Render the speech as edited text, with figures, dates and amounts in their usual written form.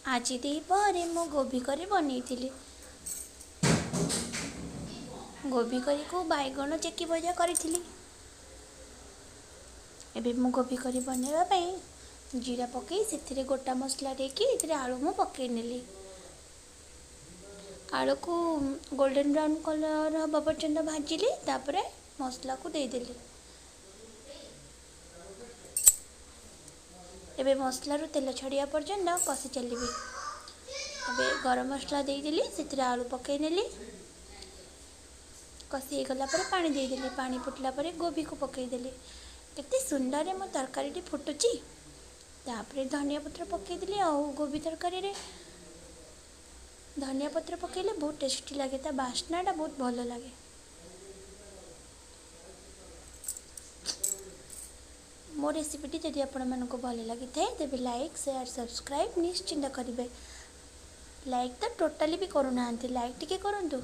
आज द्विपहरे मु गोभी करी बनई गोभी करी को बैगण चेकी भजा करी। एबे मु गोभी करी बनैबा पई जीरा पकई से गोटा मसला देकी आलू मु पकई नेली। आलू को गोल्डन ब्राउन कलर हवा पर्यंत भाजिली तापरे मसला को देदेली। एबे मसला रू तेल छड़िया पर्यंत कषि चलिए। एबे गरम मसला देदेली से आलू पकई नेली। कषि गला पर पानी देदेली। पानी फुटला पर गोभी को पकईदेली। केते सुंदर मो तरकारी फुटुची। तापरे धनिया पत्र पकईदेली। आ गोभी तरकारी रे धनिया पत्र पकईले बहुत टेस्टी लगे। ता बास्नाटा बहुत भल लगे। मो रेसिपीटी जदि आपको भल लगी थाए तेज लाइक शेयर सब्सक्राइब निश्चिंत करेंगे। लाइक तो टोटाली भी करूना, लाइक टिके करंतु।